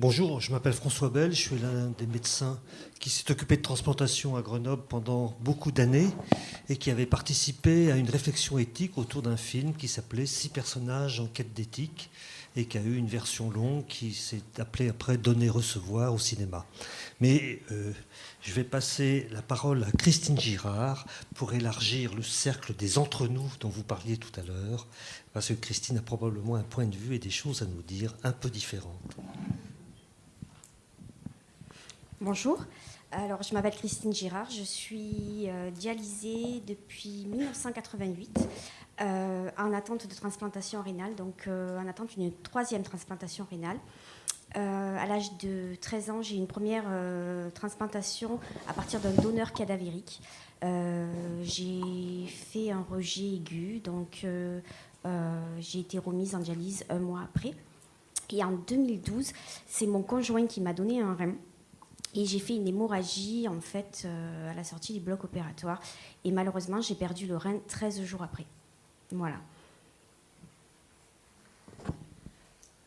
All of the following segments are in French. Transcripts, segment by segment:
Bonjour, je m'appelle François Bell, je suis l'un des médecins qui s'est occupé de transplantation à Grenoble pendant beaucoup d'années et qui avait participé à une réflexion éthique autour d'un film qui s'appelait 6 personnages en quête d'éthique et qui a eu une version longue qui s'est appelée après Donner-recevoir au cinéma. Mais je vais passer la parole à Christine Girard pour élargir le cercle des entre-nous dont vous parliez tout à l'heure, parce que Christine a probablement un point de vue et des choses à nous dire un peu différentes. Bonjour, alors je m'appelle Christine Girard, je suis dialysée depuis 1988 en attente de transplantation rénale, donc en attente d'une 3e transplantation rénale. À l'âge de 13 ans, j'ai eu une première transplantation à partir d'un donneur cadavérique. J'ai fait un rejet aigu, donc j'ai été remise en dialyse 1 mois après. Et en 2012, c'est mon conjoint qui m'a donné un rein. Et j'ai fait une hémorragie en fait à la sortie du bloc opératoire. Et malheureusement, j'ai perdu le rein 13 jours après. Voilà.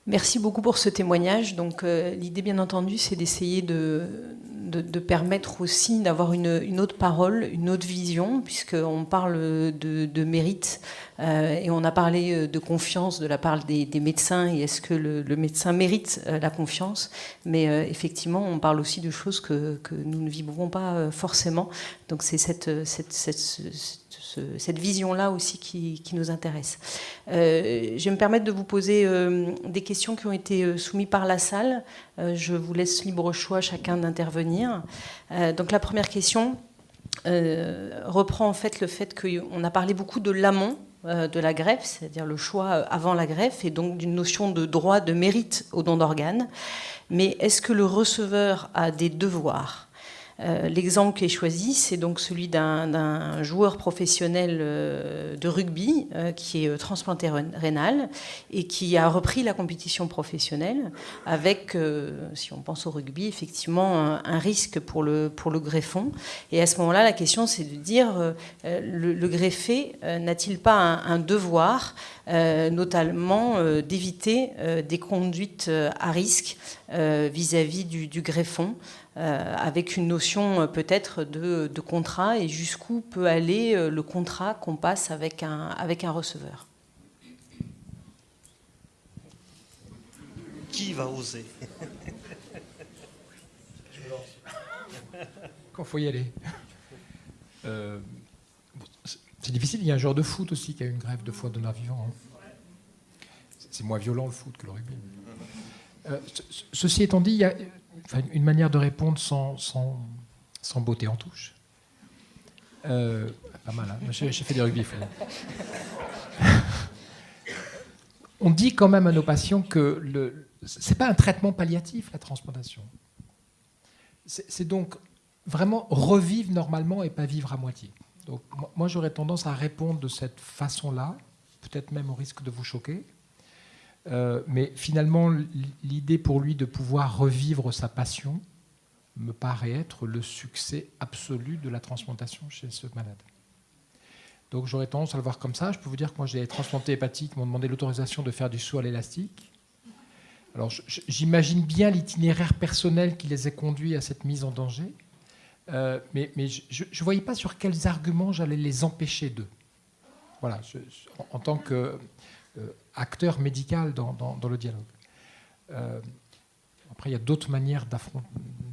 Merci beaucoup pour ce témoignage. Donc, l'idée, bien entendu, c'est d'essayer de permettre aussi d'avoir une autre parole, une autre vision, puisqu'on parle de mérite et on a parlé de confiance de la part des médecins et est-ce que le médecin mérite la confiance. Mais effectivement, on parle aussi de choses que nous ne vivrons pas forcément. Donc, c'est cette vision-là aussi qui nous intéresse. Je vais me permettre de vous poser des questions qui ont été soumises par la salle. Je vous laisse libre choix chacun d'intervenir. Donc la première question reprend en fait le fait qu'on a parlé beaucoup de l'amont de la greffe, c'est-à-dire le choix avant la greffe, et donc d'une notion de droit de mérite au don d'organes. Mais est-ce que le receveur a des devoirs ? L'exemple qui est choisi, c'est donc celui d'un joueur professionnel de rugby qui est transplanté rénal et qui a repris la compétition professionnelle avec, si on pense au rugby, effectivement un risque pour le greffon. Et à ce moment-là, la question, c'est de dire le greffé n'a-t-il pas un devoir, notamment d'éviter des conduites à risque vis-à-vis du greffon, avec une notion peut-être de contrat et jusqu'où peut aller le contrat qu'on passe avec un receveur. Qui va oser? Quand il faut y aller. C'est difficile, il y a un joueur de foot aussi qui a eu une greffe de foie donneur vivant. C'est moins violent le foot que le rugby. Ceci étant dit, il y a une manière de répondre sans beauté en touche. Pas mal, hein. J'ai fait du rugby. On dit quand même à nos patients que c'est pas un traitement palliatif, la transplantation. C'est donc vraiment revivre normalement et pas vivre à moitié. Donc moi j'aurais tendance à répondre de cette façon-là, peut-être même au risque de vous choquer. Mais finalement, l'idée pour lui de pouvoir revivre sa passion me paraît être le succès absolu de la transplantation chez ce malade. Donc j'aurais tendance à le voir comme ça. Je peux vous dire que moi j'ai transplanté hépatique, m'ont demandé l'autorisation de faire du saut à l'élastique. Alors j'imagine bien l'itinéraire personnel qui les a conduits à cette mise en danger, mais je ne voyais pas sur quels arguments j'allais les empêcher d'eux. Voilà, en tant que acteur médical dans le dialogue. Après, il y a d'autres manières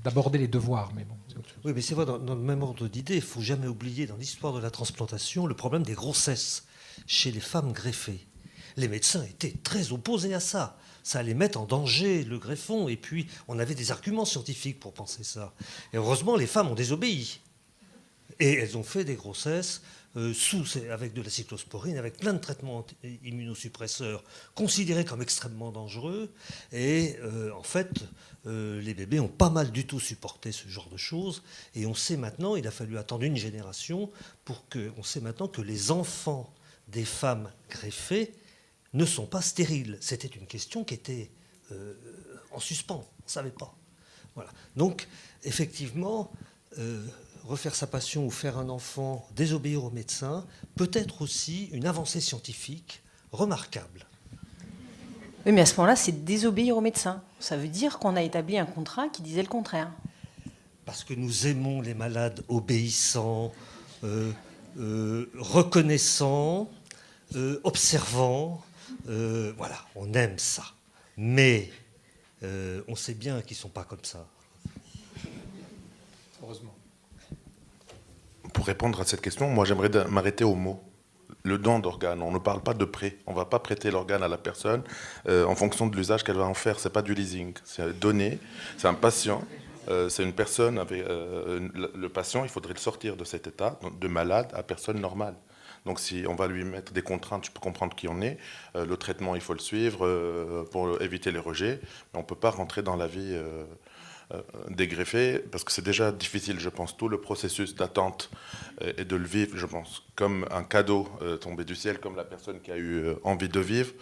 d'aborder les devoirs, mais bon, c'est autre chose. Oui, mais c'est vrai, dans le même ordre d'idée, il ne faut jamais oublier dans l'histoire de la transplantation le problème des grossesses chez les femmes greffées. Les médecins étaient très opposés à ça. Ça allait mettre en danger le greffon, et puis on avait des arguments scientifiques pour penser ça. Et heureusement, les femmes ont désobéi. Et elles ont fait des grossesses avec de la cyclosporine, avec plein de traitements immunosuppresseurs considérés comme extrêmement dangereux. Et en fait, les bébés n'ont pas mal du tout supporté ce genre de choses. Et on sait maintenant, il a fallu attendre une génération on sait maintenant que les enfants des femmes greffées ne sont pas stériles. C'était une question qui était en suspens. On ne savait pas. Voilà. Donc, effectivement, refaire sa passion ou faire un enfant, désobéir au médecin, peut être aussi une avancée scientifique remarquable. Oui, mais à ce moment-là, c'est désobéir au médecin. Ça veut dire qu'on a établi un contrat qui disait le contraire. Parce que nous aimons les malades obéissants, reconnaissants, observants. Voilà, on aime ça. Mais on sait bien qu'ils ne sont pas comme ça. Heureusement. Pour répondre à cette question, moi j'aimerais m'arrêter au mot. Le don d'organe, on ne parle pas de prêt. On ne va pas prêter l'organe à la personne en fonction de l'usage qu'elle va en faire. Ce n'est pas du leasing. C'est donné, c'est un patient, c'est une personne. Le patient, il faudrait le sortir de cet état de malade à personne normale. Donc si on va lui mettre des contraintes, je peux comprendre qui on est. Le traitement, il faut le suivre pour éviter les rejets. Mais on ne peut pas rentrer dans la vie des greffés, parce que c'est déjà difficile, je pense, tout le processus d'attente et de le vivre, je pense, comme un cadeau tombé du ciel, comme la personne qui a eu envie de vivre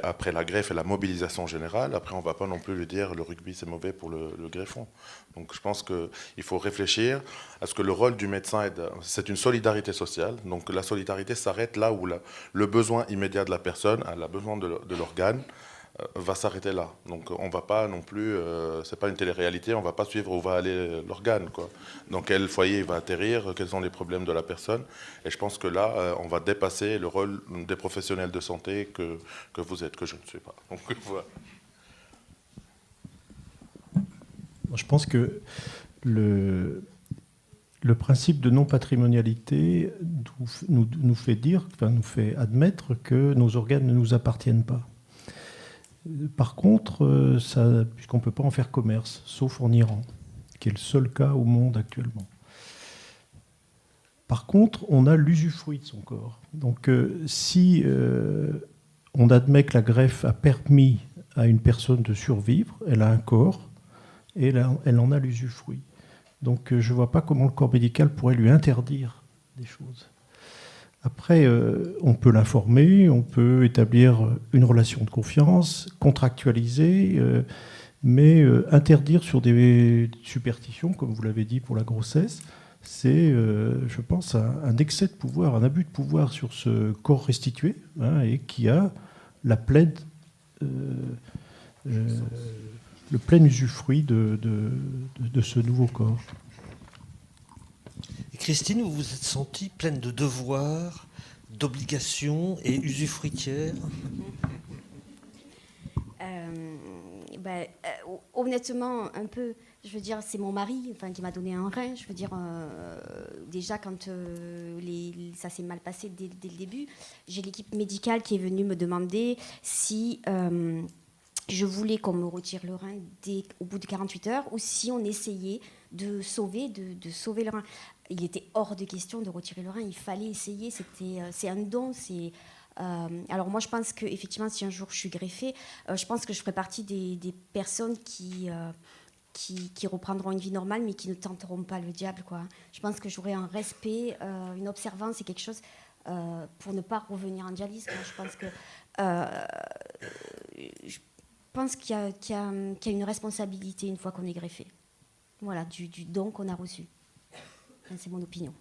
après la greffe et la mobilisation générale. Après, on ne va pas non plus lui dire le rugby c'est mauvais pour le greffon. Donc je pense qu'il faut réfléchir à ce que le rôle du médecin, c'est une solidarité sociale. Donc la solidarité s'arrête là où le besoin immédiat de la personne, elle a besoin de l'organe, va s'arrêter là. Donc on va pas non plus, c'est pas une télé-réalité, on va pas suivre où va aller l'organe, quoi. Dans quel foyer il va atterrir, quels sont les problèmes de la personne. Et je pense que là, on va dépasser le rôle des professionnels de santé que vous êtes, que je ne suis pas. Donc voilà. Je pense que le principe de non-patrimonialité nous fait dire, enfin, nous fait admettre que nos organes ne nous appartiennent pas. Par contre, puisqu'on ne peut pas en faire commerce, sauf en Iran, qui est le seul cas au monde actuellement. Par contre, on a l'usufruit de son corps. Donc si on admet que la greffe a permis à une personne de survivre, elle a un corps, et elle en a l'usufruit. Donc je ne vois pas comment le corps médical pourrait lui interdire des choses. Après, on peut l'informer, on peut établir une relation de confiance, contractualiser, mais interdire sur des superstitions, comme vous l'avez dit pour la grossesse, c'est, je pense, un excès de pouvoir, un abus de pouvoir sur ce corps restitué, hein, et qui a le plein usufruit de ce nouveau corps. Et Christine, vous vous êtes sentie pleine de devoirs, d'obligations et usufruitière? Honnêtement, un peu, je veux dire, c'est mon mari qui m'a donné un rein. Je veux dire, déjà, quand ça s'est mal passé dès le début, j'ai l'équipe médicale qui est venue me demander si je voulais qu'on me retire le rein au bout de 48 heures ou si on essayait de sauver le rein. Il était hors de question de retirer le rein, il fallait essayer, c'est un don. Alors moi je pense qu'effectivement si un jour je suis greffée, je pense que je ferai partie des personnes qui reprendront une vie normale mais qui ne tenteront pas le diable, quoi. Je pense que j'aurai un respect, une observance et quelque chose pour ne pas revenir en dialyse, quoi. Je pense qu'il y a une responsabilité une fois qu'on est greffé. Voilà, du don qu'on a reçu. Enfin, c'est mon opinion.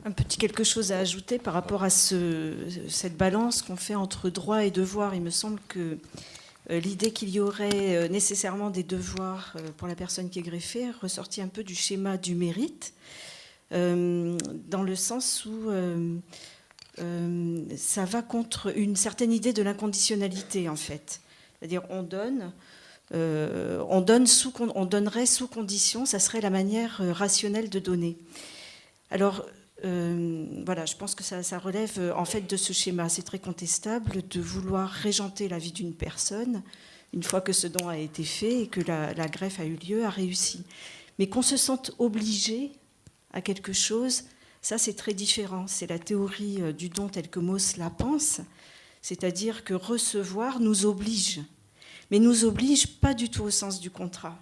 Un petit quelque chose à ajouter par rapport à cette balance qu'on fait entre droit et devoir. Il me semble que l'idée qu'il y aurait nécessairement des devoirs pour la personne qui est greffée ressortit un peu du schéma du mérite, dans le sens où ça va contre une certaine idée de l'inconditionnalité, en fait. C'est-à-dire on donnerait sous condition, ça serait la manière rationnelle de donner. Alors, voilà, je pense que ça relève en fait de ce schéma. C'est très contestable de vouloir régenter la vie d'une personne une fois que ce don a été fait et que la greffe a eu lieu, a réussi. Mais qu'on se sente obligé à quelque chose, ça c'est très différent. C'est la théorie du don telle que Mauss la pense, c'est-à-dire que recevoir nous oblige. Mais nous oblige pas du tout au sens du contrat.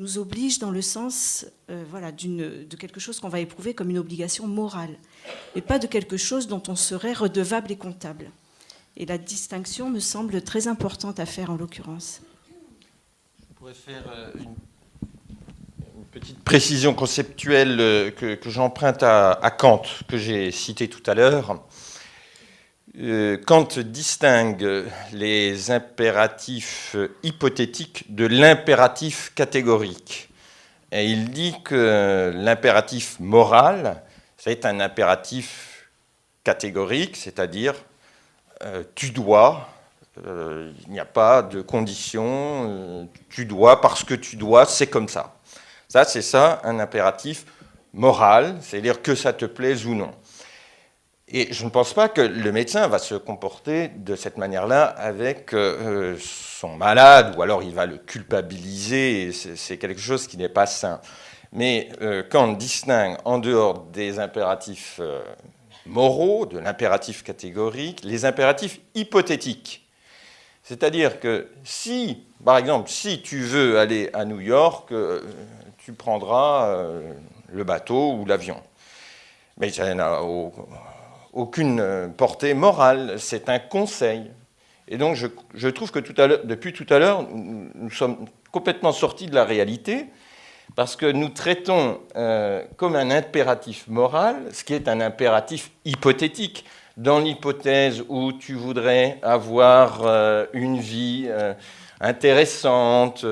Nous oblige dans le sens de quelque chose qu'on va éprouver comme une obligation morale, et pas de quelque chose dont on serait redevable et comptable. Et la distinction me semble très importante à faire en l'occurrence. Je pourrais faire une petite précision conceptuelle que j'emprunte à Kant, que j'ai cité tout à l'heure. Kant distingue les impératifs hypothétiques de l'impératif catégorique. Et il dit que l'impératif moral, c'est un impératif catégorique, c'est-à-dire tu dois, il n'y a pas de condition, tu dois, parce que tu dois, c'est comme ça. Ça, c'est ça, un impératif moral, c'est-à-dire que ça te plaise ou non. Et je ne pense pas que le médecin va se comporter de cette manière-là avec son malade, ou alors il va le culpabiliser, et c'est quelque chose qui n'est pas sain. Mais quand on distingue en dehors des impératifs moraux, de l'impératif catégorique, les impératifs hypothétiques. C'est-à-dire que si, par exemple, si tu veux aller à New York, tu prendras le bateau ou l'avion. Mais ça n'a aucune portée morale, c'est un conseil. Et donc je trouve que depuis tout à l'heure, nous sommes complètement sortis de la réalité, parce que nous traitons comme un impératif moral, ce qui est un impératif hypothétique. Dans l'hypothèse où tu voudrais avoir une vie intéressante,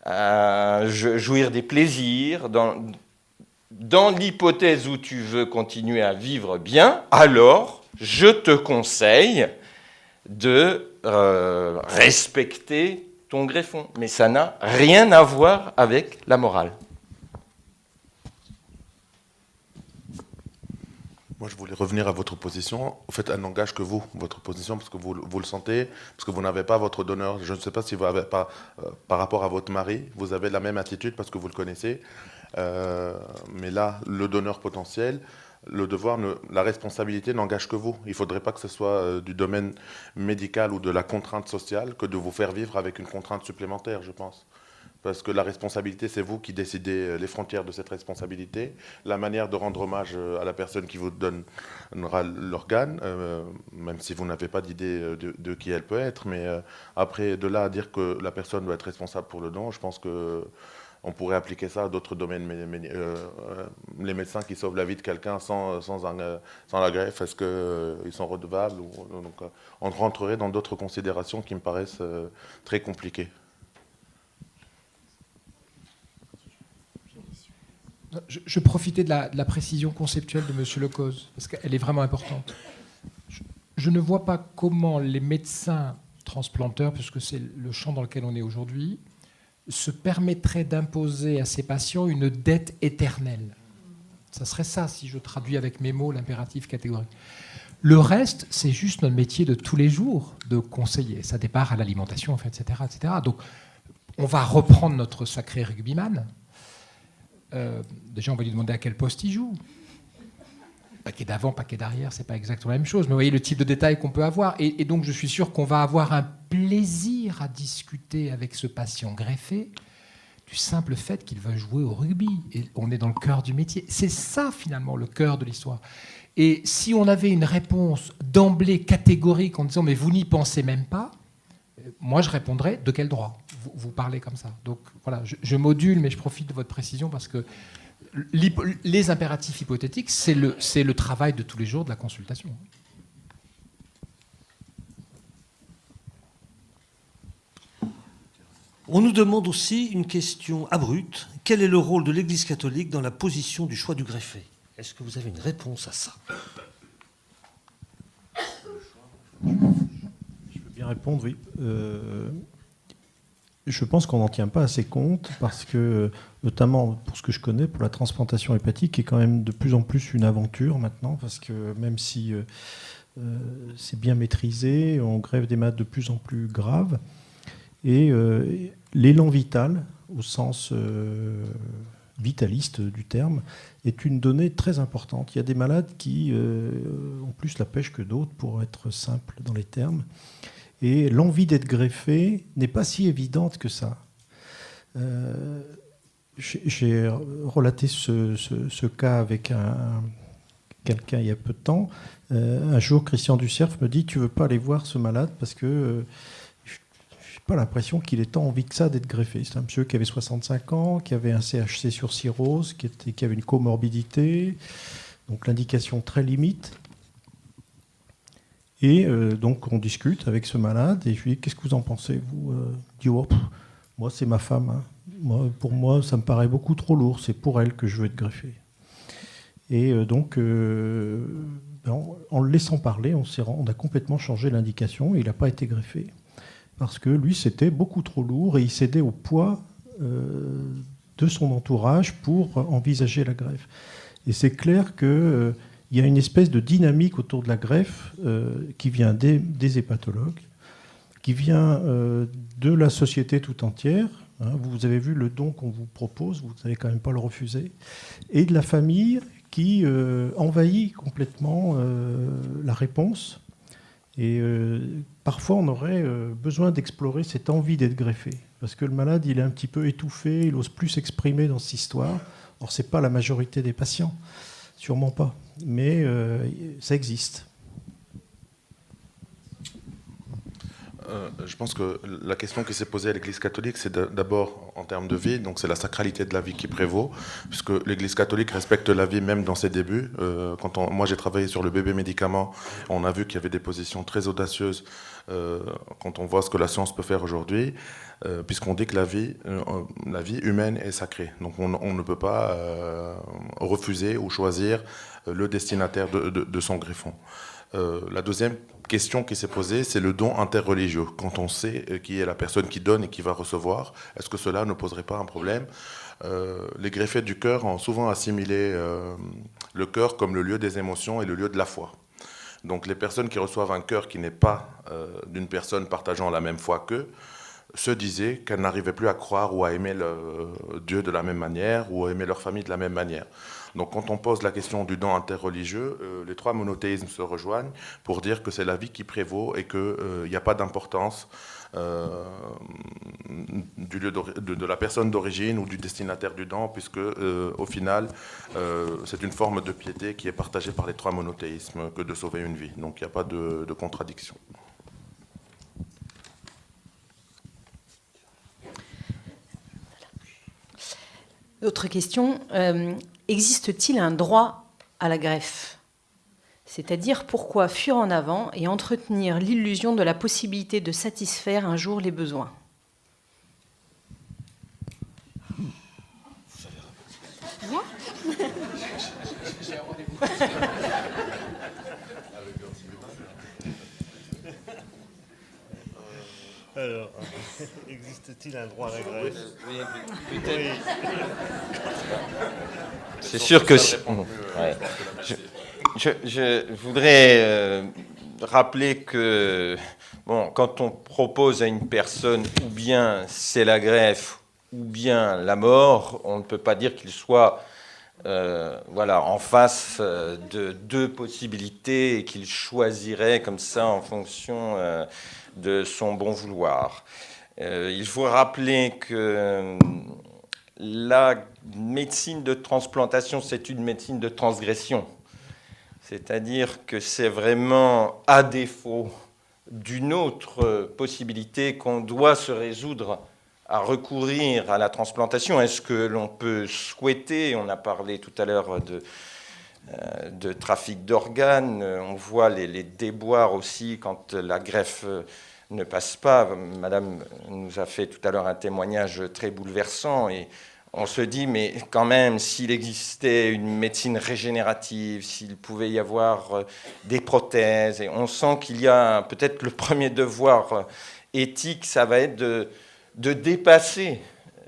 jouir des plaisirs, dans l'hypothèse où tu veux continuer à vivre bien, alors je te conseille de respecter ton greffon. Mais ça n'a rien à voir avec la morale. Moi, je voulais revenir à votre position. En fait, elle n'engage que vous, votre position, parce que vous le sentez, parce que vous n'avez pas votre donneur. Je ne sais pas si vous avez pas, par rapport à votre mari, vous avez la même attitude parce que vous le connaissez. Mais là, le donneur potentiel, le devoir, la responsabilité n'engage que vous. Il ne faudrait pas que ce soit du domaine médical ou de la contrainte sociale que de vous faire vivre avec une contrainte supplémentaire, je pense. Parce que la responsabilité, c'est vous qui décidez les frontières de cette responsabilité, la manière de rendre hommage à la personne qui vous donnera l'organe, même si vous n'avez pas d'idée de qui elle peut être. Mais après, de là à dire que la personne doit être responsable pour le don, je pense qu'on pourrait appliquer ça à d'autres domaines. Les médecins qui sauvent la vie de quelqu'un sans la greffe, est-ce qu'ils sont redevables donc, on rentrerait dans d'autres considérations qui me paraissent très compliquées. Je profitais de la précision conceptuelle de M. Lecause, parce qu'elle est vraiment importante. Je ne vois pas comment les médecins transplanteurs, puisque c'est le champ dans lequel on est aujourd'hui, se permettraient d'imposer à ces patients une dette éternelle. Ça serait ça, si je traduis avec mes mots l'impératif catégorique. Le reste, c'est juste notre métier de tous les jours de conseiller. Ça départ à l'alimentation, etc., etc. Donc, on va reprendre notre sacré rugbyman. Déjà, on va lui demander à quel poste il joue. Paquet d'avant, paquet d'arrière, c'est pas exactement la même chose. Mais vous voyez le type de détails qu'on peut avoir. Et donc, je suis sûr qu'on va avoir un plaisir à discuter avec ce patient greffé du simple fait qu'il va jouer au rugby. Et on est dans le cœur du métier. C'est ça, finalement, le cœur de l'histoire. Et si on avait une réponse d'emblée catégorique en disant « mais vous n'y pensez même pas », moi, je répondrais « de quel droit ?» Vous parlez comme ça. Donc voilà, je module, mais je profite de votre précision parce que les impératifs hypothétiques, c'est le travail de tous les jours de la consultation. On nous demande aussi une question abrupte. Quel est le rôle de l'Église catholique dans la position du choix du greffé? Est-ce que vous avez une réponse à ça? Je veux bien répondre, oui. Je pense qu'on n'en tient pas assez compte parce que, notamment pour ce que je connais, pour la transplantation hépatique, qui est quand même de plus en plus une aventure maintenant, parce que même si c'est bien maîtrisé, on greffe des malades de plus en plus graves. Et l'élan vital, au sens vitaliste du terme, est une donnée très importante. Il y a des malades qui ont plus la pêche que d'autres, pour être simple dans les termes. Et l'envie d'être greffé n'est pas si évidente que ça. J'ai relaté ce cas avec quelqu'un il y a peu de temps. Un jour, Christian Ducerf me dit « Tu ne veux pas aller voir ce malade parce que je n'ai pas l'impression qu'il ait tant envie que ça d'être greffé. » C'est un monsieur qui avait 65 ans, qui avait un CHC sur cirrhose, qui avait une comorbidité, donc l'indication très limite. Et donc on discute avec ce malade et je lui dis qu'est-ce que vous en pensez vous Il dit oh, moi c'est ma femme, hein. Pour moi ça me paraît beaucoup trop lourd, c'est pour elle que je veux être greffé. Et donc en le laissant parler, on a complètement changé l'indication et il n'a pas été greffé parce que lui c'était beaucoup trop lourd et il cédait au poids de son entourage pour envisager la greffe. Et c'est clair que il y a une espèce de dynamique autour de la greffe qui vient des hépatologues, qui vient de la société tout entière. Hein, vous avez vu le don qu'on vous propose, vous n'allez quand même pas le refuser, et de la famille qui envahit complètement la réponse. Et parfois, on aurait besoin d'explorer cette envie d'être greffé, parce que le malade, il est un petit peu étouffé, il n'ose plus s'exprimer dans cette histoire. Or, ce n'est pas la majorité des patients, sûrement pas. Mais ça existe. Je pense que la question qui s'est posée à l'Église catholique, c'est d'abord en termes de vie, donc c'est la sacralité de la vie qui prévaut, puisque l'Église catholique respecte la vie même dans ses débuts. Moi j'ai travaillé sur le bébé médicament, on a vu qu'il y avait des positions très audacieuses quand on voit ce que la science peut faire aujourd'hui, puisqu'on dit que la vie humaine est sacrée. Donc on ne peut pas refuser ou choisir le destinataire de son greffon. La deuxième question qui s'est posée, c'est le don interreligieux. Quand on sait qui est la personne qui donne et qui va recevoir, est-ce que cela ne poserait pas un problème ? Les greffés du cœur ont souvent assimilé le cœur comme le lieu des émotions et le lieu de la foi. Donc les personnes qui reçoivent un cœur qui n'est pas d'une personne partageant la même foi qu'eux, se disaient qu'elles n'arrivaient plus à croire ou à aimer Dieu de la même manière ou à aimer leur famille de la même manière. Donc quand on pose la question du don interreligieux, les trois monothéismes se rejoignent pour dire que c'est la vie qui prévaut et qu'il n'y a pas d'importance du lieu de la personne d'origine ou du destinataire du don, puisque au final, c'est une forme de piété qui est partagée par les trois monothéismes que de sauver une vie. Donc il n'y a pas de contradiction. Autre question, existe-t-il un droit à la greffe ? C'est-à-dire pourquoi fuir en avant et entretenir l'illusion de la possibilité de satisfaire un jour les besoins ? Moi ? Alors, existe-t-il un droit à la greffe ? Oui. C'est sûr que... Ouais. Je voudrais rappeler que quand on propose à une personne ou bien c'est la greffe ou bien la mort, on ne peut pas dire qu'il soit en face de deux possibilités et qu'il choisirait comme ça en fonction de son bon vouloir. Il faut rappeler que la médecine de transplantation, c'est une médecine de transgression. C'est-à-dire que c'est vraiment à défaut d'une autre possibilité qu'on doit se résoudre à recourir à la transplantation. Est-ce que l'on peut souhaiter, on a parlé tout à l'heure de trafic d'organes, on voit les déboires aussi quand la greffe ne passe pas. Madame nous a fait tout à l'heure un témoignage très bouleversant et on se dit, mais quand même, s'il existait une médecine régénérative, s'il pouvait y avoir des prothèses, et on sent qu'il y a peut-être le premier devoir éthique, ça va être de dépasser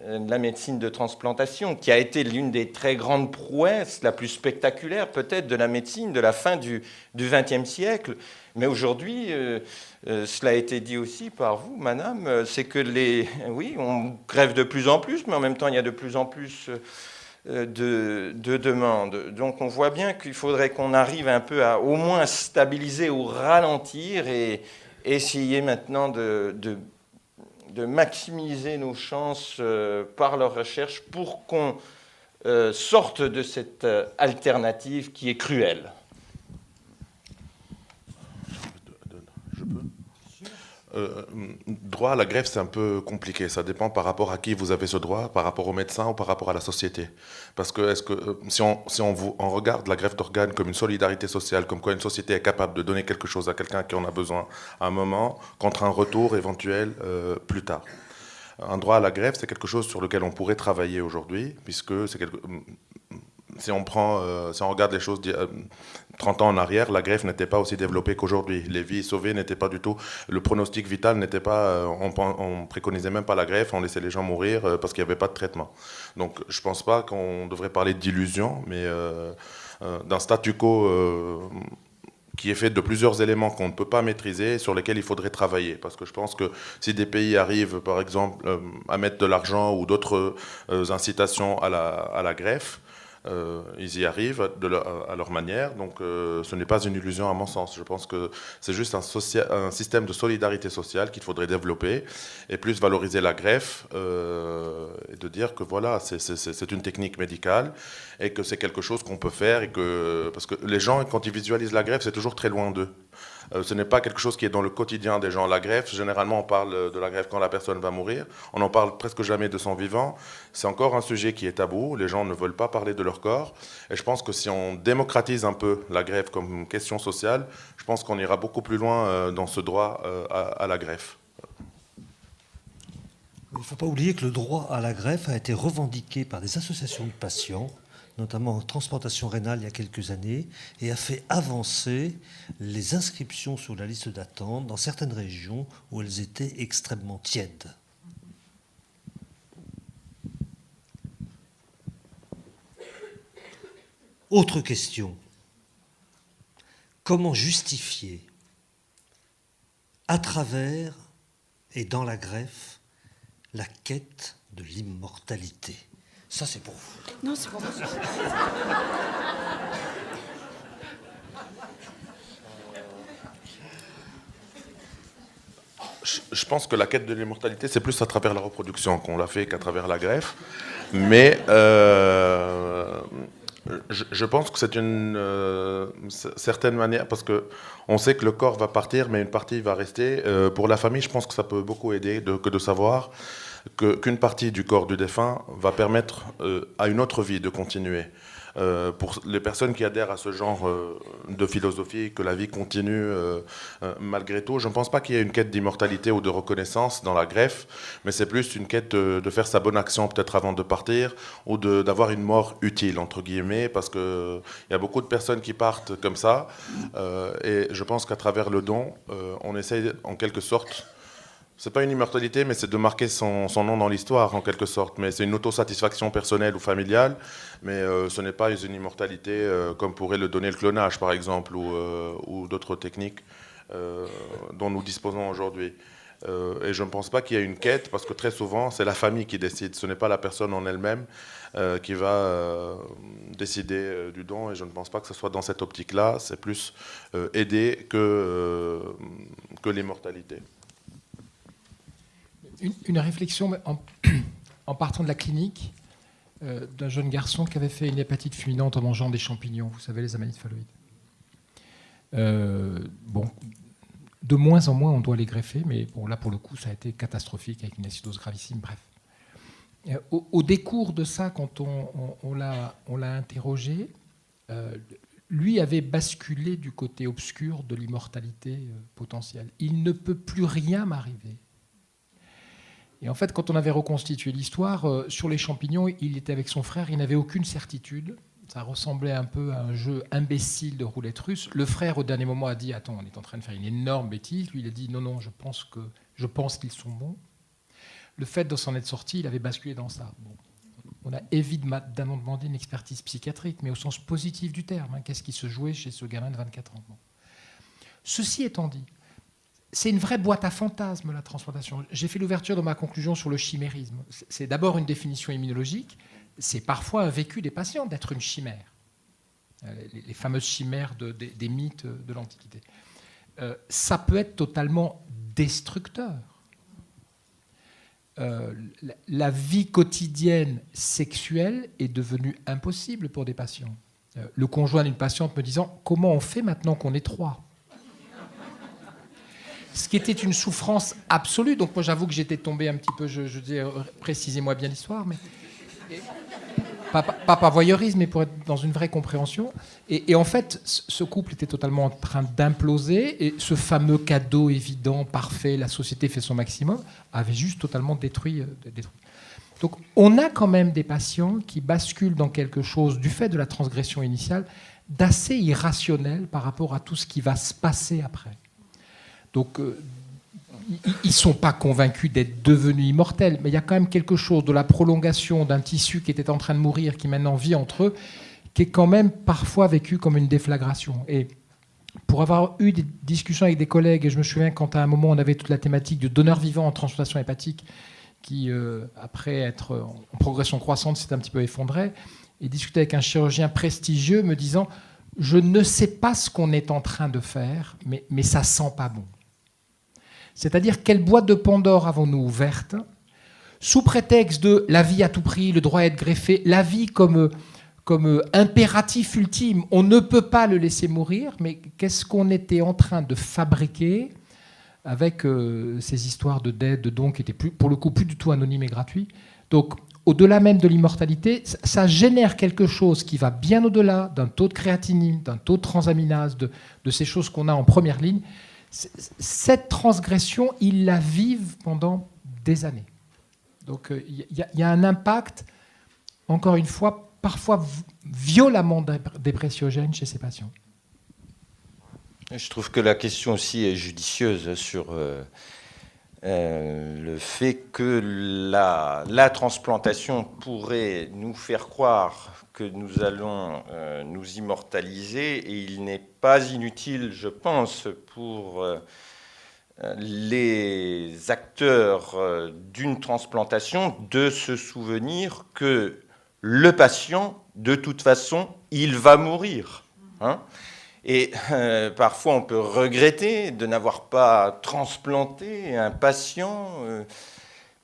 la médecine de transplantation, qui a été l'une des très grandes prouesses, la plus spectaculaire peut-être de la médecine de la fin du XXe siècle. Mais aujourd'hui, cela a été dit aussi par vous, madame, c'est que on greffe de plus en plus, mais en même temps, il y a de plus en plus de demandes. Donc on voit bien qu'il faudrait qu'on arrive un peu à au moins stabiliser ou ralentir et essayer maintenant de maximiser nos chances par leur recherche pour qu'on sorte de cette alternative qui est cruelle. Je peux ? Droit à la greffe, c'est un peu compliqué. Ça dépend par rapport à qui vous avez ce droit, par rapport au médecin ou par rapport à la société. Parce que, si on regarde la greffe d'organes comme une solidarité sociale, comme quoi une société est capable de donner quelque chose à quelqu'un qui en a besoin à un moment, contre un retour éventuel plus tard. Un droit à la greffe, c'est quelque chose sur lequel on pourrait travailler aujourd'hui, puisque c'est si on regarde les choses 30 ans en arrière, la greffe n'était pas aussi développée qu'aujourd'hui. Les vies sauvées n'étaient pas du tout... Le pronostic vital n'était pas... on préconisait même pas la greffe, on laissait les gens mourir parce qu'il n'y avait pas de traitement. Donc je ne pense pas qu'on devrait parler d'illusion, mais d'un statu quo qui est fait de plusieurs éléments qu'on ne peut pas maîtriser, sur lesquels il faudrait travailler. Parce que je pense que si des pays arrivent, par exemple, à mettre de l'argent ou d'autres incitations à la greffe, ils y arrivent à leur manière, donc ce n'est pas une illusion à mon sens. Je pense que c'est juste un système de solidarité sociale qu'il faudrait développer et plus valoriser la greffe et de dire que voilà, c'est une technique médicale et que c'est quelque chose qu'on peut faire parce que les gens, quand ils visualisent la greffe, c'est toujours très loin d'eux. Ce n'est pas quelque chose qui est dans le quotidien des gens. La greffe, généralement, on parle de la greffe quand la personne va mourir. On n'en parle presque jamais de son vivant. C'est encore un sujet qui est tabou. Les gens ne veulent pas parler de leur corps. Et je pense que si on démocratise un peu la greffe comme question sociale, je pense qu'on ira beaucoup plus loin dans ce droit à la greffe. Il ne faut pas oublier que le droit à la greffe a été revendiqué par des associations de patients, notamment en transplantation rénale il y a quelques années, et a fait avancer les inscriptions sur la liste d'attente dans certaines régions où elles étaient extrêmement tièdes. Autre question. Comment justifier, à travers et dans la greffe, la quête de l'immortalité ? Ça, c'est pour vous. Non, c'est pour moi. Je pense que la quête de l'immortalité, c'est plus à travers la reproduction qu'on l'a fait qu'à travers la greffe. Mais je pense que c'est une certaine manière, parce qu'on sait que le corps va partir, mais une partie va rester. Pour la famille, je pense que ça peut beaucoup aider de savoir qu'une partie du corps du défunt va permettre à une autre vie de continuer. Pour les personnes qui adhèrent à ce genre de philosophie, que la vie continue malgré tout, je ne pense pas qu'il y ait une quête d'immortalité ou de reconnaissance dans la greffe, mais c'est plus une quête de faire sa bonne action peut-être avant de partir, ou d'avoir une mort utile, entre guillemets, parce qu'il y a beaucoup de personnes qui partent comme ça, et je pense qu'à travers le don, on essaye en quelque sorte... C'est pas une immortalité, mais c'est de marquer son nom dans l'histoire, en quelque sorte. Mais c'est une autosatisfaction personnelle ou familiale, mais ce n'est pas une immortalité comme pourrait le donner le clonage, par exemple, ou d'autres techniques dont nous disposons aujourd'hui. Et je ne pense pas qu'il y ait une quête, parce que très souvent, c'est la famille qui décide. Ce n'est pas la personne en elle-même qui va décider du don, et je ne pense pas que ce soit dans cette optique-là. C'est plus aider que l'immortalité. Une réflexion en partant de la clinique d'un jeune garçon qui avait fait une hépatite fulminante en mangeant des champignons, vous savez, les amanites phalloïdes. Bon, de moins en moins on doit les greffer, mais bon, là pour le coup ça a été catastrophique avec une acidose gravissime, bref. Au décours de ça, quand on l'a interrogé, lui avait basculé du côté obscur de l'immortalité potentielle. Il ne peut plus rien m'arriver. Et en fait, quand on avait reconstitué l'histoire, sur les champignons, il était avec son frère, il n'avait aucune certitude. Ça ressemblait un peu à un jeu imbécile de roulette russe. Le frère, au dernier moment, a dit « Attends, on est en train de faire une énorme bêtise ». Lui, il a dit « Non, je pense qu'ils sont bons ». Le fait de s'en être sorti, il avait basculé dans ça. Bon. On a évidemment demandé une expertise psychiatrique, mais au sens positif du terme. Hein. Qu'est-ce qui se jouait chez ce gamin de 24 ans ? Bon. Ceci étant dit, c'est une vraie boîte à fantasmes, la transplantation. J'ai fait l'ouverture de ma conclusion sur le chimérisme. C'est d'abord une définition immunologique. C'est parfois un vécu des patients d'être une chimère. Les fameuses chimères des mythes de l'Antiquité. Ça peut être totalement destructeur. La vie quotidienne sexuelle est devenue impossible pour des patients. Le conjoint d'une patiente me disant « Comment on fait maintenant qu'on est 3 ?» ce qui était une souffrance absolue. Donc moi, j'avoue que j'étais tombé un petit peu, je dis, précisez-moi bien l'histoire, mais pas par voyeurisme, mais pour être dans une vraie compréhension. Et en fait, ce couple était totalement en train d'imploser, et ce fameux cadeau évident, parfait, la société fait son maximum, avait juste totalement détruit. Donc on a quand même des patients qui basculent dans quelque chose, du fait de la transgression initiale, d'assez irrationnel par rapport à tout ce qui va se passer après. Donc, ils ne sont pas convaincus d'être devenus immortels, mais il y a quand même quelque chose de la prolongation d'un tissu qui était en train de mourir, qui maintenant vit entre eux, qui est quand même parfois vécu comme une déflagration. Et pour avoir eu des discussions avec des collègues, et je me souviens quand à un moment on avait toute la thématique du donneur vivant en transplantation hépatique, qui, après être en progression croissante, s'est un petit peu effondré, et discuter avec un chirurgien prestigieux me disant « Je ne sais pas ce qu'on est en train de faire, mais ça sent pas bon. » C'est-à-dire, quelle boîte de Pandore avons-nous ouverte, sous prétexte de la vie à tout prix, le droit à être greffé, la vie comme impératif ultime, on ne peut pas le laisser mourir, mais qu'est-ce qu'on était en train de fabriquer avec ces histoires de dettes, de dons qui étaient pour le coup plus du tout anonymes et gratuits. Donc, au-delà même de l'immortalité, ça génère quelque chose qui va bien au-delà d'un taux de créatinine, d'un taux de transaminase, de ces choses qu'on a en première ligne. Cette transgression, ils la vivent pendant des années. Donc il y a un impact, encore une fois, parfois violemment dépressiogène chez ces patients. Je trouve que la question aussi est judicieuse sur le fait que la transplantation pourrait nous faire croire que nous allons nous immortaliser, et il n'est pas inutile, je pense, pour les acteurs d'une transplantation de se souvenir que le patient, de toute façon, il va mourir. Hein ? Et parfois, on peut regretter de n'avoir pas transplanté un patient,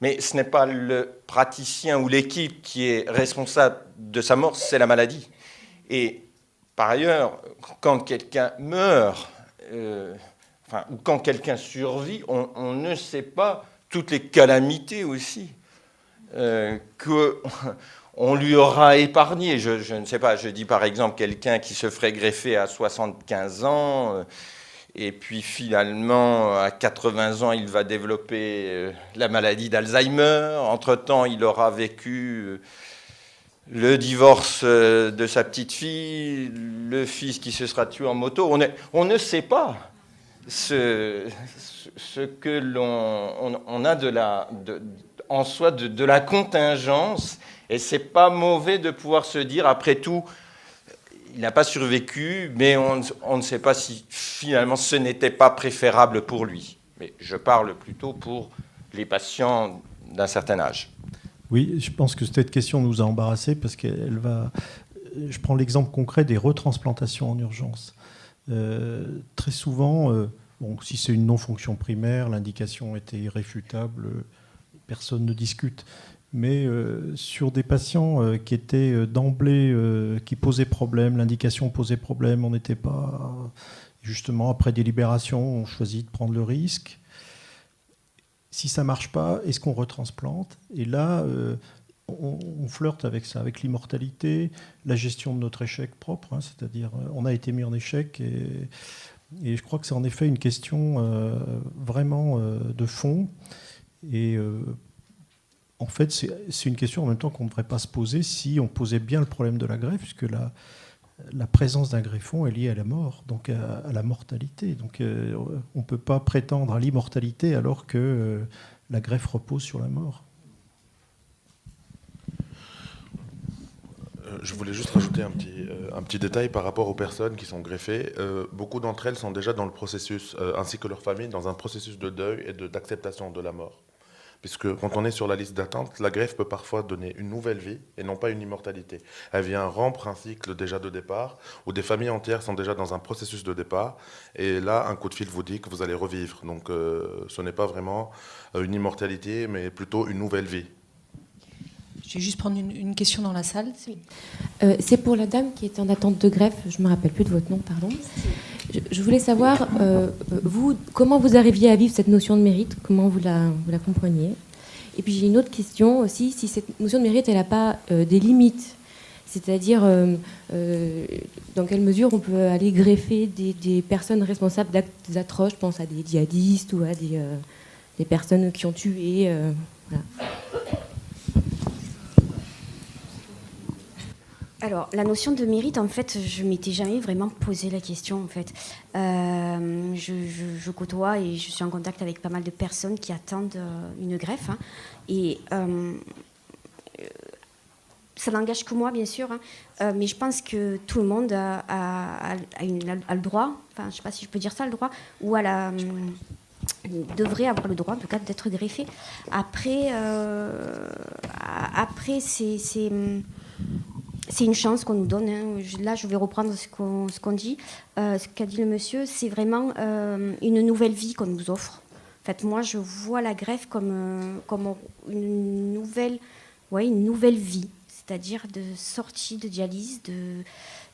mais ce n'est pas le praticien ou l'équipe qui est responsable de sa mort, c'est la maladie. Et par ailleurs, quand quelqu'un meurt, ou quand quelqu'un survit, on ne sait pas toutes les calamités aussi qu'on lui aura épargné. Je ne sais pas, je dis par exemple quelqu'un qui se ferait greffer à 75 ans, et puis finalement, à 80 ans, il va développer la maladie d'Alzheimer. Entre-temps, il aura vécu le divorce de sa petite fille, le fils qui se sera tué en moto. On ne sait pas ce que l'on a en soi de la contingence. Et c'est pas mauvais de pouvoir se dire, après tout, il n'a pas survécu, mais on ne sait pas si finalement ce n'était pas préférable pour lui. Mais je parle plutôt pour les patients d'un certain âge. Oui, je pense que cette question nous a embarrassés parce qu'elle va... Je prends l'exemple concret des retransplantations en urgence. Très souvent, si c'est une non-fonction primaire, l'indication était irréfutable, personne ne discute. Mais sur des patients qui étaient d'emblée, qui posaient problème, l'indication posait problème, on n'était pas... Justement, après délibération, on choisit de prendre le risque. Si ça ne marche pas, est-ce qu'on retransplante ? Et là, on flirte avec ça, avec l'immortalité, la gestion de notre échec propre, hein, c'est-à-dire on a été mis en échec, et je crois que c'est en effet une question vraiment de fond. Et en fait, c'est une question en même temps qu'on ne devrait pas se poser si on posait bien le problème de la greffe, puisque la présence d'un greffon est liée à la mort, donc à la mortalité. Donc on ne peut pas prétendre à l'immortalité alors que la greffe repose sur la mort. Je voulais juste rajouter un petit détail par rapport aux personnes qui sont greffées. Beaucoup d'entre elles sont déjà dans le processus, ainsi que leur famille, dans un processus de deuil et d'acceptation de la mort. Puisque quand on est sur la liste d'attente, la greffe peut parfois donner une nouvelle vie et non pas une immortalité. Elle vient rompre un cycle déjà de départ, où des familles entières sont déjà dans un processus de départ, et là, un coup de fil vous dit que vous allez revivre. Donc ce n'est pas vraiment une immortalité, mais plutôt une nouvelle vie. Je vais juste prendre une question dans la salle. C'est pour la dame qui est en attente de greffe. Je ne me rappelle plus de votre nom, pardon. Je voulais savoir, vous, comment vous arriviez à vivre cette notion de mérite, comment vous la compreniez. Et puis j'ai une autre question aussi, si cette notion de mérite, elle n'a pas des limites. C'est-à-dire, dans quelle mesure on peut aller greffer des personnes responsables d'actes atroces, je pense à des djihadistes ou à des personnes qui ont tué. Voilà. Alors, la notion de mérite, en fait, je m'étais jamais vraiment posé la question, en fait. Je côtoie et je suis en contact avec pas mal de personnes qui attendent une greffe. Hein, et ça n'engage que moi, bien sûr, hein, mais je pense que tout le monde a le droit, enfin, je ne sais pas si je peux dire ça, le droit, ou devrait avoir le droit, en tout cas, d'être greffé. Après c'est une chance qu'on nous donne. Hein. Là, je vais reprendre ce qu'on dit. Ce qu'a dit le monsieur, c'est vraiment une nouvelle vie qu'on nous offre. En fait, moi, je vois la greffe comme une nouvelle vie, c'est-à-dire de sortie de dialyse.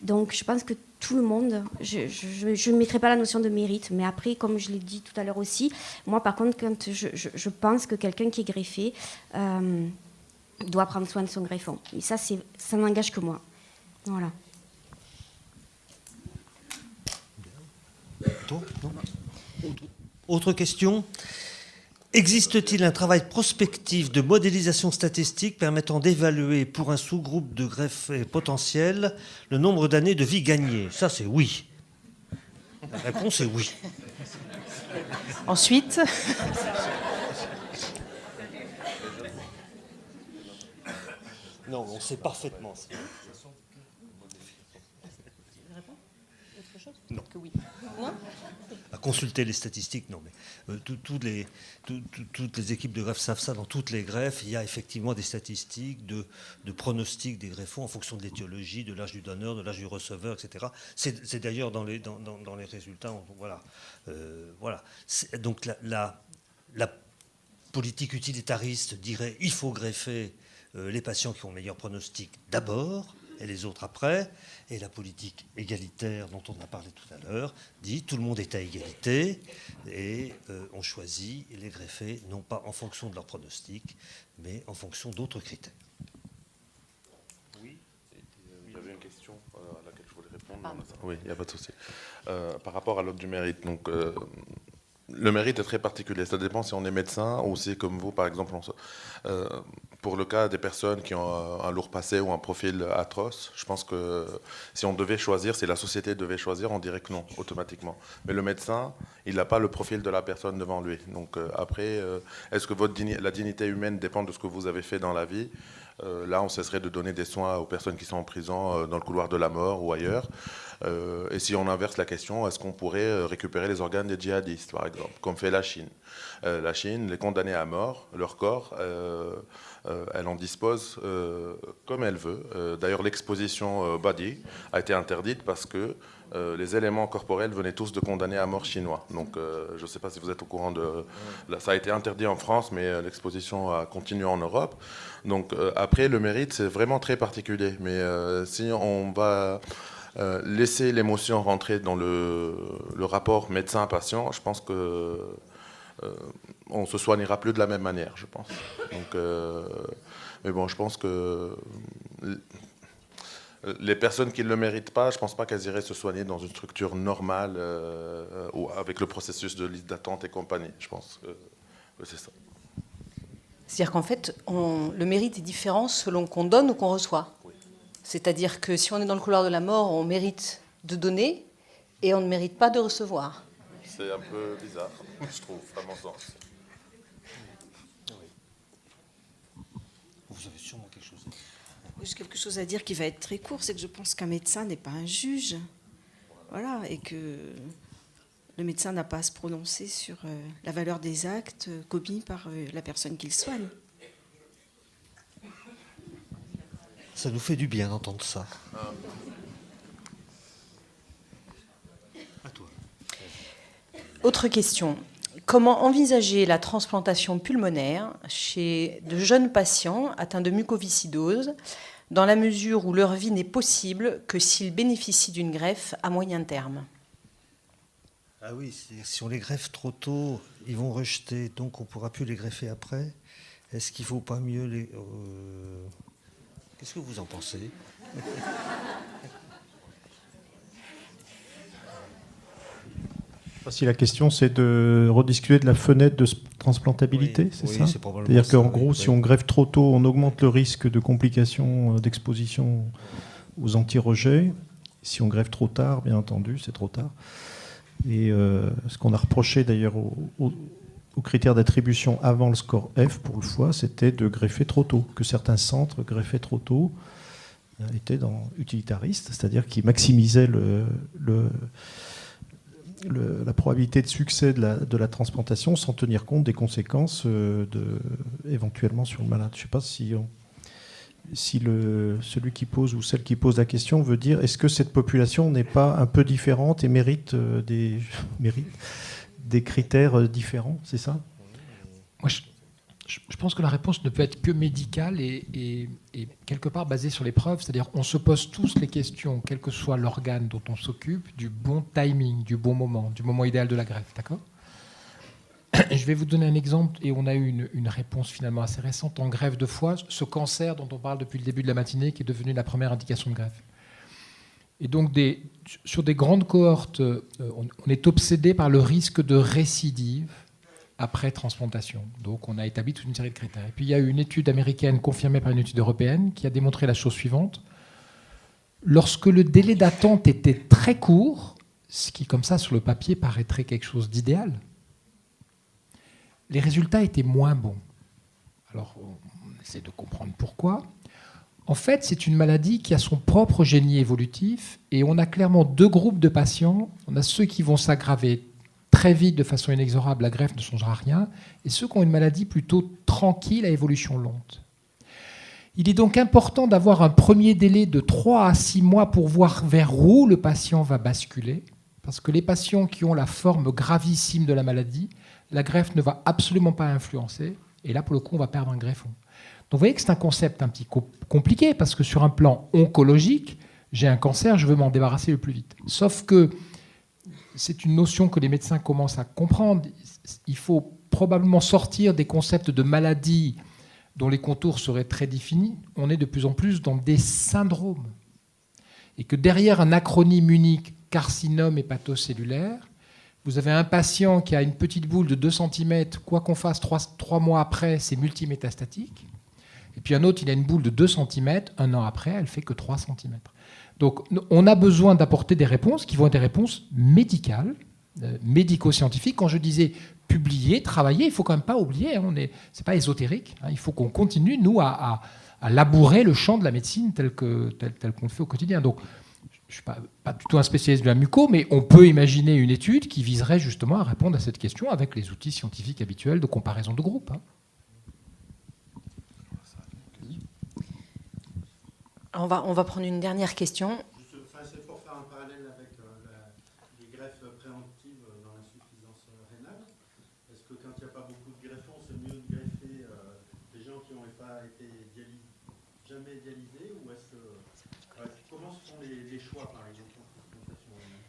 Donc, je pense que tout le monde, je ne mettrai pas la notion de mérite, mais après, comme je l'ai dit tout à l'heure aussi, moi, par contre, quand je pense que quelqu'un qui est greffé doit prendre soin de son greffon. Et ça n'engage que moi. Voilà. Autre question. Existe-t-il un travail prospectif de modélisation statistique permettant d'évaluer pour un sous-groupe de greffés potentiels le nombre d'années de vie gagnées? Ça, c'est oui. La réponse est oui. Ensuite, non, on sait parfaitement. Non. À consulter les statistiques, non, mais toutes les équipes de greffe savent ça. Dans toutes les greffes, il y a effectivement des statistiques de pronostic des greffons en fonction de l'étiologie, de l'âge du donneur, de l'âge du receveur, etc. C'est d'ailleurs dans les résultats. Voilà. Voilà. Donc la politique utilitariste dirait il faut greffer les patients qui ont le meilleur pronostic d'abord et les autres après. Et la politique égalitaire dont on a parlé tout à l'heure dit tout le monde est à égalité et on choisit les greffés non pas en fonction de leur pronostic, mais en fonction d'autres critères. Oui, j'avais une question à laquelle je voulais répondre. Oui, il n'y a pas de souci. Par rapport à l'ordre du mérite, donc... le mérite est très particulier. Ça dépend si on est médecin ou si, comme vous, par exemple, pour le cas des personnes qui ont un lourd passé ou un profil atroce, je pense que si on devait choisir, si la société devait choisir, on dirait que non, automatiquement. Mais le médecin, il n'a pas le profil de la personne devant lui. Donc après, est-ce que la dignité humaine dépend de ce que vous avez fait dans la vie ? Là, on cesserait de donner des soins aux personnes qui sont en prison dans le couloir de la mort ou ailleurs. Et si on inverse la question, est-ce qu'on pourrait récupérer les organes des djihadistes, par exemple, comme fait la Chine? La Chine, les condamnés à mort, leur corps, elle en dispose comme elle veut. D'ailleurs, l'exposition body a été interdite parce que les éléments corporels venaient tous de condamnés à mort chinois. Donc, je ne sais pas si vous êtes au courant de... Ça a été interdit en France, mais l'exposition a continué en Europe. Donc, après, le mérite, c'est vraiment très particulier. Mais si on va... laisser l'émotion rentrer dans le rapport médecin-patient, je pense que on se soignera plus de la même manière, je pense. Donc, mais bon, je pense que les personnes qui ne le méritent pas, je ne pense pas qu'elles iraient se soigner dans une structure normale ou avec le processus de liste d'attente et compagnie. Je pense que c'est ça. c'est-à-dire qu'en fait, le mérite est différent selon qu'on donne ou qu'on reçoit. Oui. C'est-à-dire que si on est dans le couloir de la mort, on mérite de donner et on ne mérite pas de recevoir. C'est un peu bizarre, je trouve, à mon sens. Vous avez sûrement quelque chose à dire. J'ai quelque chose à dire qui va être très court, c'est que je pense qu'un médecin n'est pas un juge. Voilà, et que le médecin n'a pas à se prononcer sur la valeur des actes commis par la personne qu'il soigne. Ça nous fait du bien d'entendre ça. Autre question. Comment envisager la transplantation pulmonaire chez de jeunes patients atteints de mucoviscidose, dans la mesure où leur vie n'est possible que s'ils bénéficient d'une greffe à moyen terme? Ah oui, si on les greffe trop tôt, ils vont rejeter, donc on ne pourra plus les greffer après. Est-ce qu'il ne faut pas mieux les... Qu'est-ce que vous en pensez? Si la question c'est de rediscuter de la fenêtre de transplantabilité, Oui, c'est oui, ça? c'est probablement C'est-à-dire ça, qu'en oui, gros, oui. si on greffe trop tôt, on augmente le risque de complications, d'exposition aux anti-rejets. Si on greffe trop tard, bien entendu, c'est trop tard. Et ce qu'on a reproché d'ailleurs aux critères d'attribution avant le score F pour le foie, c'était de greffer trop tôt, que certains centres greffaient trop tôt, étaient utilitaristes, c'est-à-dire qu'ils maximisaient la probabilité de succès de la transplantation sans tenir compte des conséquences éventuellement sur le malade. Je ne sais pas si celui qui pose ou celle qui pose la question veut dire est-ce que cette population n'est pas un peu différente et mérite des critères différents, c'est ça? Moi, je pense que la réponse ne peut être que médicale et quelque part basée sur les preuves. C'est-à-dire on se pose tous les questions, quel que soit l'organe dont on s'occupe, du bon timing, du bon moment, du moment idéal de la greffe. D'accord ? Je vais vous donner un exemple, et on a eu une réponse finalement assez récente en greffe de foie, ce cancer dont on parle depuis le début de la matinée, qui est devenu la première indication de greffe. Et donc, sur des grandes cohortes, on est obsédé par le risque de récidive après transplantation. Donc, on a établi toute une série de critères. Et puis, il y a eu une étude américaine confirmée par une étude européenne qui a démontré la chose suivante. Lorsque le délai d'attente était très court, ce qui, comme ça, sur le papier, paraîtrait quelque chose d'idéal, les résultats étaient moins bons. Alors, on essaie de comprendre pourquoi. En fait, c'est une maladie qui a son propre génie évolutif et on a clairement deux groupes de patients. On a ceux qui vont s'aggraver très vite de façon inexorable, la greffe ne changera rien, et ceux qui ont une maladie plutôt tranquille à évolution lente. Il est donc important d'avoir un premier délai de 3 à 6 mois pour voir vers où le patient va basculer, parce que les patients qui ont la forme gravissime de la maladie, la greffe ne va absolument pas influencer, et là, pour le coup, on va perdre un greffon. Donc vous voyez que c'est un concept un petit compliqué, parce que sur un plan oncologique, j'ai un cancer, je veux m'en débarrasser le plus vite. Sauf que c'est une notion que les médecins commencent à comprendre. Il faut probablement sortir des concepts de maladies dont les contours seraient très définis. On est de plus en plus dans des syndromes. Et que derrière un acronyme unique, carcinome hépatocellulaire, vous avez un patient qui a une petite boule de 2 cm, quoi qu'on fasse 3 mois après, c'est multimétastatique. Et puis un autre, il a une boule de 2 cm, 1 an après, elle ne fait que 3 cm. Donc on a besoin d'apporter des réponses qui vont être des réponses médicales, médico-scientifiques. Quand je disais publier, travailler, il ne faut quand même pas oublier, ce n'est pas ésotérique, il faut qu'on continue, nous, à labourer le champ de la médecine tel qu'on le fait au quotidien. Donc, je ne suis pas du tout un spécialiste de la muco, mais on peut imaginer une étude qui viserait justement à répondre à cette question avec les outils scientifiques habituels de comparaison de groupe. On va prendre une dernière question. C'est pour faire un parallèle avec les greffes préemptives dans l'insuffisance rénale. Est-ce que quand il n'y a pas beaucoup de greffons, c'est mieux de greffer des gens qui n'ont pas été jamais dialysés, ou est-ce que comment se font les choix, par exemple, en transplantation rénale?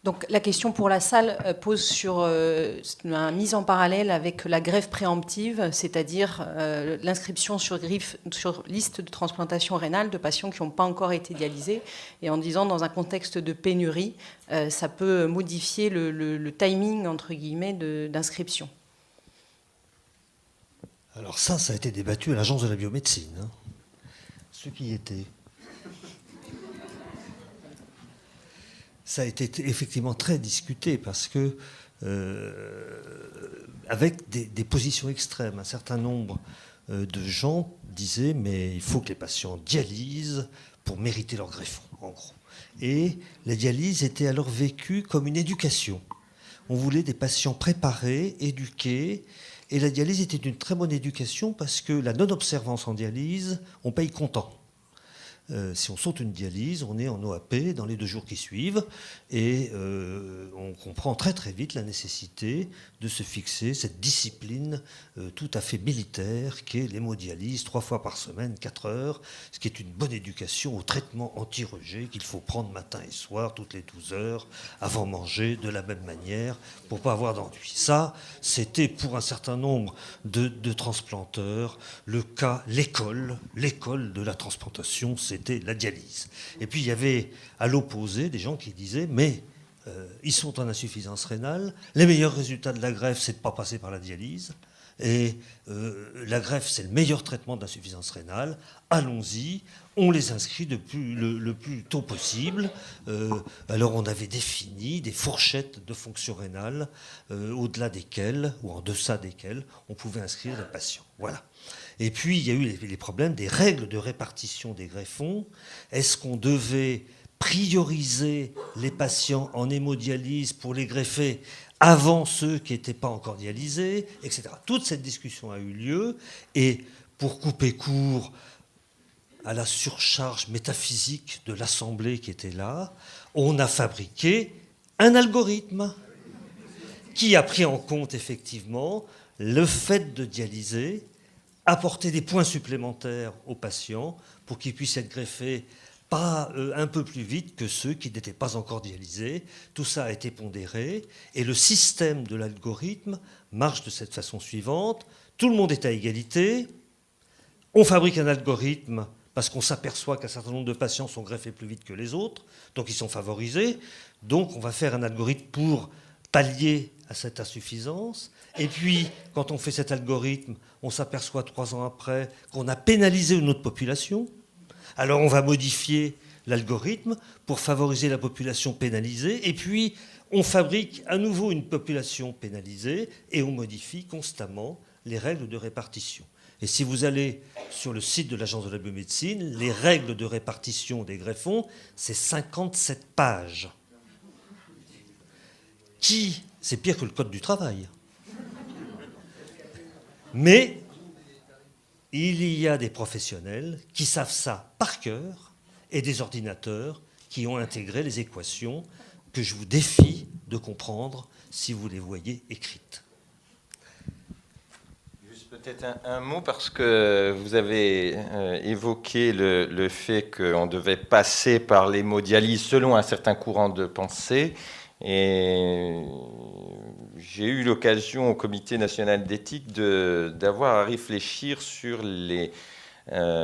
Donc la question pour la salle pose sur une mise en parallèle avec la greffe préemptive, c'est-à-dire l'inscription sur liste de transplantation rénale de patients qui n'ont pas encore été dialysés, et en disant dans un contexte de pénurie, ça peut modifier le timing entre guillemets d'inscription. Alors ça a été débattu à l'Agence de la biomédecine. Ceux qui y étaient. Ça a été effectivement très discuté parce que, avec des positions extrêmes, un certain nombre de gens disaient mais il faut que les patients dialysent pour mériter leur greffon, en gros. Et la dialyse était alors vécue comme une éducation. On voulait des patients préparés, éduqués, et la dialyse était une très bonne éducation parce que la non-observance en dialyse, on paye comptant. Si on saute une dialyse, on est en OAP dans les 2 jours qui suivent et on comprend très très vite la nécessité de se fixer cette discipline tout à fait militaire qu'est l'hémodialyse 3 fois par semaine, 4 heures, ce qui est une bonne éducation au traitement anti-rejet qu'il faut prendre matin et soir, toutes les 12 heures, avant manger, de la même manière, pour ne pas avoir d'ennui. Ça, c'était pour un certain nombre de transplanteurs le cas, l'école de la transplantation, c'était la dialyse. Et puis il y avait à l'opposé des gens qui disaient mais ils sont en insuffisance rénale, les meilleurs résultats de la greffe c'est de ne pas passer par la dialyse, et la greffe c'est le meilleur traitement de l'insuffisance rénale, allons-y, on les inscrit le plus tôt possible. Alors on avait défini des fourchettes de fonction rénale au-delà desquelles ou en deçà desquelles on pouvait inscrire les patients. Voilà. Et puis il y a eu les problèmes des règles de répartition des greffons. Est-ce qu'on devait prioriser les patients en hémodialyse pour les greffer avant ceux qui n'étaient pas encore dialysés, etc. Toute cette discussion a eu lieu, et pour couper court à la surcharge métaphysique de l'Assemblée qui était là, on a fabriqué un algorithme qui a pris en compte effectivement le fait de dialyser, apporter des points supplémentaires aux patients pour qu'ils puissent être greffés pas un peu plus vite que ceux qui n'étaient pas encore dialysés. Tout ça a été pondéré, et le système de l'algorithme marche de cette façon suivante. Tout le monde est à égalité, on fabrique un algorithme parce qu'on s'aperçoit qu'un certain nombre de patients sont greffés plus vite que les autres, donc ils sont favorisés, donc on va faire un algorithme pour pallier à cette insuffisance. Et puis, quand on fait cet algorithme, on s'aperçoit 3 ans après qu'on a pénalisé une autre population. Alors on va modifier l'algorithme pour favoriser la population pénalisée, et puis on fabrique à nouveau une population pénalisée, et on modifie constamment les règles de répartition. Et si vous allez sur le site de l'Agence de la biomédecine, les règles de répartition des greffons, c'est 57 pages. C'est pire que le code du travail. Mais il y a des professionnels qui savent ça par cœur, et des ordinateurs qui ont intégré les équations que je vous défie de comprendre si vous les voyez écrites. Juste peut-être un mot, parce que vous avez évoqué le fait qu'on devait passer par l'hémodialyse selon un certain courant de pensée. Et j'ai eu l'occasion au Comité national d'éthique d'avoir à réfléchir sur les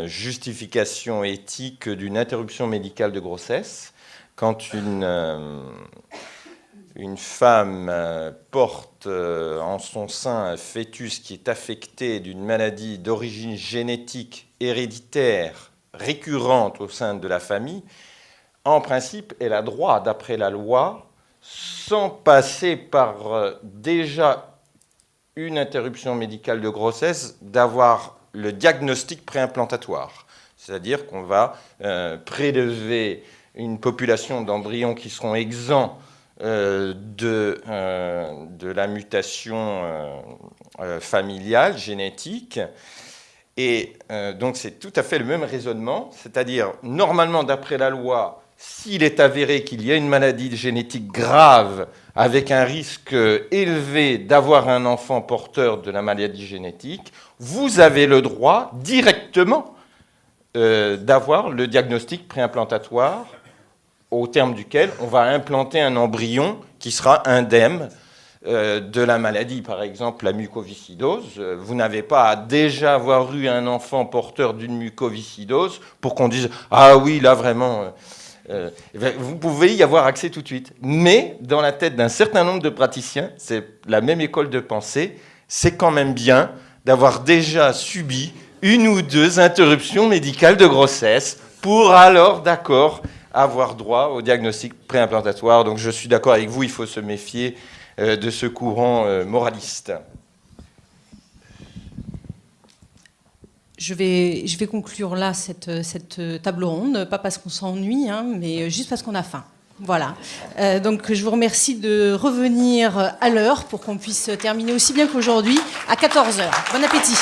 justifications éthiques d'une interruption médicale de grossesse. Quand une femme porte en son sein un fœtus qui est affecté d'une maladie d'origine génétique héréditaire récurrente au sein de la famille, en principe, elle a droit, d'après la loi, sans passer par déjà une interruption médicale de grossesse, d'avoir le diagnostic préimplantatoire. C'est-à-dire qu'on va prélever une population d'embryons qui seront exempts de la mutation familiale, génétique. Et donc c'est tout à fait le même raisonnement, c'est-à-dire normalement d'après la loi, s'il est avéré qu'il y a une maladie génétique grave avec un risque élevé d'avoir un enfant porteur de la maladie génétique, vous avez le droit directement d'avoir le diagnostic préimplantatoire au terme duquel on va implanter un embryon qui sera indemne de la maladie, par exemple la mucoviscidose. Vous n'avez pas à déjà avoir eu un enfant porteur d'une mucoviscidose pour qu'on dise « Ah oui, là vraiment... vous pouvez y avoir accès tout de suite. Mais dans la tête d'un certain nombre de praticiens, c'est la même école de pensée, c'est quand même bien d'avoir déjà subi 1 ou 2 interruptions médicales de grossesse pour alors, d'accord, avoir droit au diagnostic préimplantatoire. Donc je suis d'accord avec vous, il faut se méfier de ce courant moraliste. Je vais conclure là cette table ronde, pas parce qu'on s'ennuie, hein, mais juste parce qu'on a faim. Voilà. Donc je vous remercie de revenir à l'heure pour qu'on puisse terminer aussi bien qu'aujourd'hui à 14h. Bon appétit.